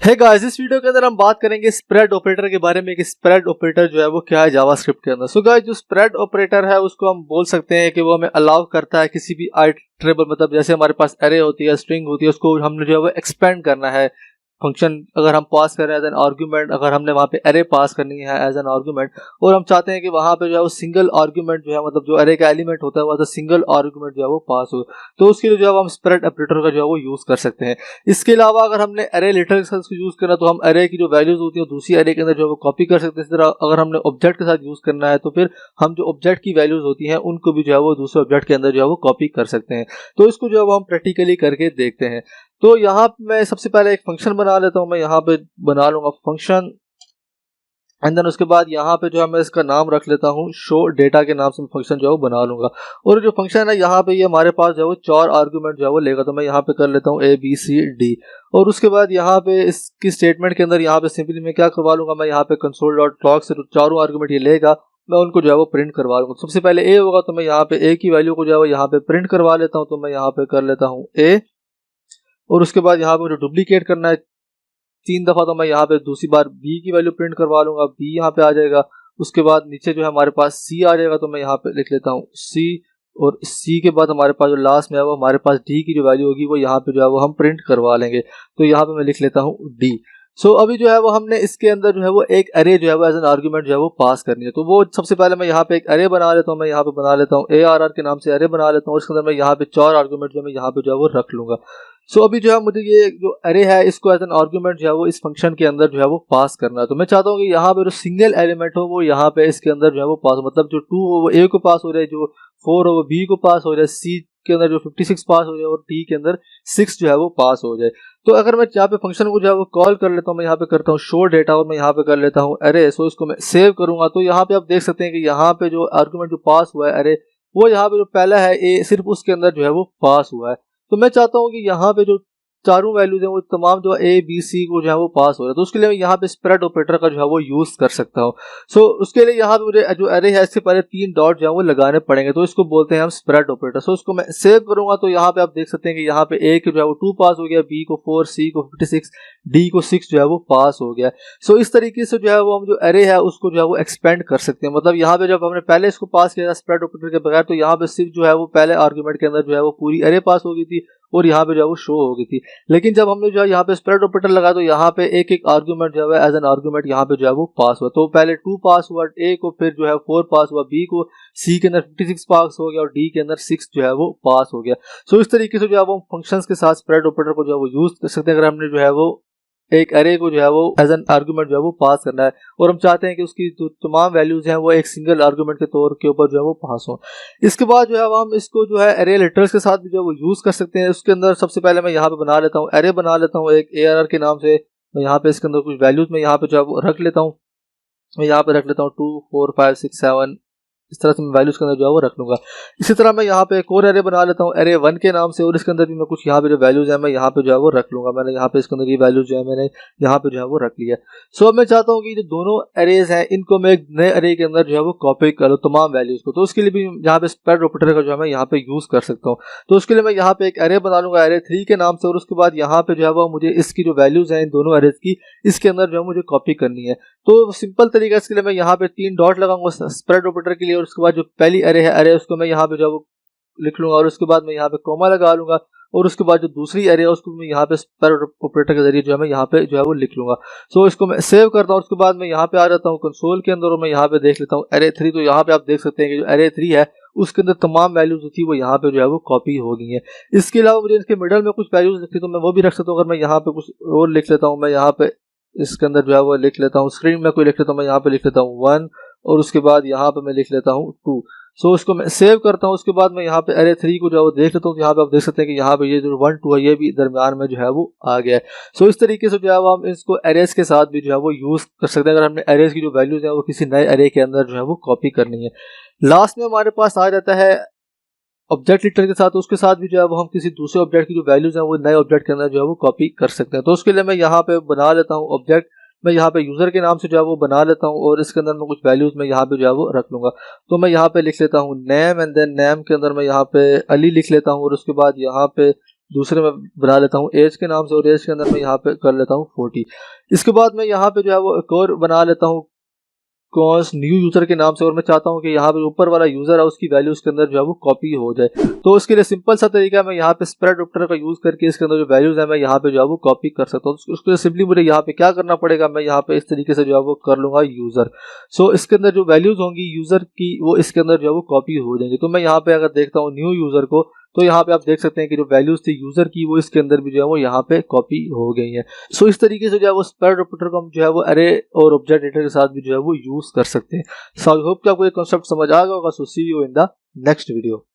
है गाइस, इस वीडियो के अंदर हम बात करेंगे स्प्रेड ऑपरेटर के बारे में कि स्प्रेड ऑपरेटर जो है वो क्या है जावास्क्रिप्ट के अंदर। सो गाइस, जो स्प्रेड ऑपरेटर है उसको हम बोल सकते हैं कि वो हमें अलाउ करता है किसी भी आइटरेबल, मतलब जैसे हमारे पास एरे होती है, स्ट्रिंग होती है, उसको हमने जो है वो एक्सपेंड करना है। फंक्शन अगर हम पास कर रहे हैं एज एन आर्गुमेंट, अगर हमने वहाँ पे एरे पास करनी है एज एन आर्गुमेंट, और हम चाहते हैं कि वहाँ पे जो है वो सिंगल आर्गुमेंट जो है, मतलब जो एरे का एलिमेंट होता है वह सिंगल आर्गुमेंट जो है वो पास हो, तो उसके लिए जो है हम स्प्रेड ऑपरेटर का जो है वो यूज कर सकते हैं। इसके अलावा अगर हमने एरे लिटर के साथ उसको यूज करना तो हम एरे की जो वैल्यूज होती है दूसरी एरे के अंदर जो है वो कॉपी कर सकते हैं। इस तरह अगर हमने ऑब्जेक्ट के साथ यूज करना है तो फिर हम जो ऑब्जेक्ट की वैल्यूज होती हैं उनको भी जो है वो दूसरे ऑब्जेक्ट के अंदर जो है वो कॉपी कर सकते हैं। तो इसको जो है वो हम प्रैक्टिकली करके देखते हैं। तो यहाँ पे मैं सबसे पहले एक फंक्शन बना लेता हूँ। मैं यहाँ पे बना लूंगा फंक्शन, एंड देन उसके बाद यहाँ पे जो है मैं इसका नाम रख लेता हूँ शो डेटा के नाम से फंक्शन जो है वो बना लूंगा। और जो फंक्शन है यहाँ पे ये हमारे पास जो है वो 4 आर्गुमेंट जो है वो लेगा। तो मैं यहाँ पे कर लेता हूँ ए बी सी डी, और उसके बाद यहाँ पे इसकी स्टेटमेंट के अंदर यहाँ पे सिंपली मैं क्या करवा लूंगा, मैं यहाँ पे कंसोल डॉट क्लॉक से चारों आर्गुमेंट ये लेगा, मैं उनको जो है वो प्रिंट करवा लूंगा। सबसे पहले ए होगा तो मैं यहाँ पे ए की वैल्यू को जो है वो यहाँ पे प्रिंट करवा लेता हूँ। तो मैं यहाँ पे कर लेता हूँ ए, और उसके बाद यहाँ पे मुझे डुप्लीकेट करना है 3 दफा, तो मैं यहाँ पे दूसरी बार बी की वैल्यू प्रिंट करवा लूंगा, बी यहाँ पे आ जाएगा। उसके बाद नीचे जो है हमारे पास सी आ जाएगा, तो मैं यहाँ पे लिख लेता हूँ सी, और सी के बाद हमारे पास जो लास्ट में है वो हमारे पास डी की जो वैल्यू होगी वो यहाँ पे जो है वो हम प्रिंट करवा लेंगे। तो यहाँ पे मैं लिख लेता हूँ डी। सो अभी जो है वो हमने इसके अंदर जो है वो एक अरे जो है वो एज एन आर्गुमेंट जो है वो पास करनी है। तो वो सबसे पहले मैं यहाँ पे एक अरे बना लेता हूँ। मैं यहाँ पे बना लेता हूँ ARR के नाम से अरे बना लेता हूँ, और इसके अंदर मैं यहाँ पे 4 आर्गुमेंट जो मैं यहाँ पे जो है वो रख लूंगा। सो अभी जो है मुझे ये जो अरे है इसको एज एन आर्गुमेंट जो है वो इस फंक्शन के अंदर जो है वो पास करना है। तो मैं चाहता हूँ कि यहाँ पे जो सिंगल एलिमेंट हो वो यहाँ पे इसके अंदर जो है वो पास हो, मतलब जो 2 हो वो ए को पास हो जाए, जो 4 हो वो बी को पास हो जाए, सी के अंदर जो 56 पास हो जाए, और डी के अंदर 6 जो है वो पास हो जाए। तो अगर मैं यहाँ पे फंक्शन को जो है वो कॉल कर लेता हूँ, मैं यहाँ पे करता हूँ शो डेटा, और मैं यहाँ पे कर लेता हूँ अरे। सो इसको मैं सेव करूंगा तो यहाँ पे आप देख सकते हैं कि यहाँ पे जो आर्गुमेंट जो पास हुआ है अरे, वो यहाँ पे जो पहला है ए, सिर्फ उसके अंदर जो है वो पास हुआ है। तो मैं चाहता हूँ कि यहाँ पे जो चारों वैल्यूज हैं वो तमाम जो ए बी सी को जो है वो पास हो रहा है। तो उसके लिए मैं यहाँ पे स्प्रेड ऑपरेटर का जो है वो यूज कर सकता हूँ। सो उसके लिए यहाँ पे मुझे जो अरे है इससे पहले 3 डॉट जो है वो लगाने पड़ेंगे, तो इसको बोलते हैं हम स्प्रेड ऑपरेटर। सो उसको मैं सेव करूंगा तो यहाँ पे आप देख सकते हैं कि यहाँ पे ए को जो है वो 2 पास हो गया, बी को 4, सी को 56, डी को 6 जो है वो पास हो गया। सो इस तरीके से जो है वो हम जो अरे है उसको जो है वो एक्सपेंड कर सकते हैं। मतलब यहाँ पे जब हमने पहले इसको पास किया था स्प्रेड ऑपरेटर के बगैर, तो यहाँ पे सिर्फ जो है वो पहले आर्गुमेंट के अंदर जो है वो पूरी अरे पास हो गई थी, और यहाँ पे जो है वो शो हो गई थी। लेकिन जब हमने जो है यहाँ पे स्प्रेड ऑपरेटर लगाया तो यहाँ पे एक एक आर्गुमेंट जो है एज एन आर्गुमेंट यहाँ पे जो है वो पास हुआ। तो पहले 2 पास हुआ ए को, फिर जो है 4 पास हुआ बी को, सी के अंदर 56 पास हो गया, और डी के अंदर 6 जो है वो पास हो गया। सो इस तरीके से जो है वो फंक्शंस के साथ स्प्रेड ऑपरेटर को जो है वो यूज कर सकते हैं अगर हमने जो है वो एक अरे को जो है वो एज एन आर्गुमेंट जो है वो पास करना है, और हम चाहते हैं कि उसकी जो तमाम वैल्यूज हैं वो एक सिंगल आर्गुमेंट के तौर के ऊपर जो है वो पास हो। इसके बाद जो है वो हम इसको जो है अरे लेटर्स के साथ भी जो है वो यूज कर सकते हैं। उसके अंदर सबसे पहले मैं यहाँ पे बना लेता हूँ अरे, बना लेता हूँ एक ARR के नाम से। मैं यहाँ पे इसके अंदर कुछ वैल्यूज में यहाँ पे जो है वो रख लेता हूँ। मैं यहाँ पे रख लेता हूँ 2 4 5 6 7, इस तरह से मैं वैल्यूज के अंदर जो है वो रख लूंगा। इसी तरह मैं यहाँ पे एक और एरे बना लेता हूँ एरे 1 के नाम से, और इसके अंदर भी मैं कुछ यहाँ पे जो वैल्यूज है मैं यहाँ पे जो है वो रख लूंगा। मैंने यहाँ पे इसके अंदर ये वैल्यूज जो है मैंने यहाँ पे जो है वो रख लिया। सो अब मैं चाहता हूँ कि जो दोनों एरेज हैं इनको मैं एक नए एरे के अंदर जो है वो कॉपी करूँ तमाम वैल्यूज को। तो उसके लिए भी यहाँ पे स्प्रेड ऑपरेटर का जो है मैं यहाँ पे यूज कर सकता हूँ। तो उसके लिए मैं यहाँ पे एक एरे बना लूंगा एरे 3 के नाम से, और उसके बाद यहाँ पे जो है वो मुझे इसकी जो वैल्यूज है इन दोनों एरेज की इसके अंदर जो है मुझे कॉपी करनी है। तो सिंपल तरीका इसके लिए मैं यहाँ पे 3 डॉट लगाऊंगा स्प्रेड ऑपरेटर के लिए, और उसके बाद जो पहली अरे है अरे उसको मैं यहाँ पे जो लिख लूंगा, और उसके बाद मैं यहाँ पे कोमा लगा लूंगा, और उसके बाद जो दूसरी अरे है उसको मैं यहाँ पे स्प्रेड ऑपरेटर के जरिए जो है मैं यहाँ पे जो है वो लिख लूंगा। सो इसको मैं सेव करता हूँ। उसके बाद मैं यहाँ पे आ जाता हूँ कंसोल के अंदर, और मैं यहाँ पे देख लेता हूँ अरे 3। तो यहाँ पे आप देख सकते हैं कि जो अरे 3 है उसके अंदर तमाम वैल्यूज जो थी वो यहाँ पे जो है वो कॉपी हो गई है। इसके अलावा मुझे इसके मिडल में कुछ वैल्यूज लिखी तो मैं वो भी रख सकता हूँ। अगर मैं यहाँ पे कुछ और लिख लेता हूँ, मैं यहाँ पे इसके अंदर जो है वो लिख लेता हूँ स्क्रीन में कोई लिख लेता हूँ, मैं यहाँ पे लिख लेता हूँ 1, और उसके बाद यहाँ पे मैं लिख लेता हूँ 2। सो इसको मैं सेव करता हूँ। उसके बाद मैं यहाँ पे अरे 3 को जो है वो देख लेता हूँ। यहाँ पे आप देख सकते हैं कि यहाँ पे ये जो 1 2 है ये भी दरमियान में जो है वो आ गया है। सो इस तरीके से जो है वो हम इसको एरेज के साथ भी जो है वो यूज कर सकते हैं अगर हमने एरेज की जो वैल्यूज है वो किसी नए एरे के अंदर जो है वो कॉपी करनी है। लास्ट में हमारे पास आ जाता है ऑब्जेक्ट लिटर के साथ, तो उसके साथ भी जो है वो हम किसी दूसरे ऑब्जेक्ट की जो वैल्यूज हैं वो नए ऑब्जेक्ट के अंदर जो है वो कॉपी कर सकते हैं। तो उसके लिए मैं यहाँ पे बना लेता हूँ ऑब्जेक्ट, मैं यहाँ पे यूजर के नाम से जो है वो बना लेता हूँ, और इसके अंदर मैं कुछ वैल्यूज में यहाँ पे जो है वो रख लूंगा। तो मैं यहाँ पे लिख लेता हूँ नेम, एंड देन नेम के अंदर मैं यहाँ पे अली लिख लेता हूँ, और उसके बाद यहाँ पे दूसरे में बना लेता हूँ एज के नाम से, और एज के अंदर मैं यहाँ पे कर लेता हूँ 40। इसके बाद मैं यहाँ पे जो है वो एक और बना लेता हूँ कॉस न्यू यूजर के नाम से, और मैं चाहता हूँ कि यहाँ पे ऊपर वाला यूजर है उसकी वैल्यू उसके अंदर जो है वो कॉपी हो जाए। तो उसके लिए सिंपल सा तरीका है, मैं यहाँ पे स्प्रेड ऑपरेटर का यूज करके इसके अंदर जो वैल्यूज है मैं यहाँ पे जो है वो कॉपी कर सकता हूँ। उसके लिए सिंपली मुझे यहाँ पे क्या करना पड़ेगा, मैं यहाँ पे इस तरीके से जो है वो कर लूंगा यूजर। सो इसके अंदर जो वैल्यूज होंगी यूजर की वो इसके अंदर जो है वो कॉपी हो जाएंगे। तो मैं यहाँ पे अगर देखता हूँ न्यू यूजर को, तो यहाँ पे आप देख सकते हैं कि जो वैल्यूज थी यूजर की वो इसके अंदर भी जो है वो यहाँ पे कॉपी हो गई है। सो इस तरीके से जो है वो स्प्रेड ऑपरेटर को हम जो है वो अरे और ऑब्जेक्ट डेटा के साथ भी जो है वो यूज कर सकते हैं। सो आई होप कि आपको ये कॉन्सेप्ट समझ आ गया होगा। So see you in the next video.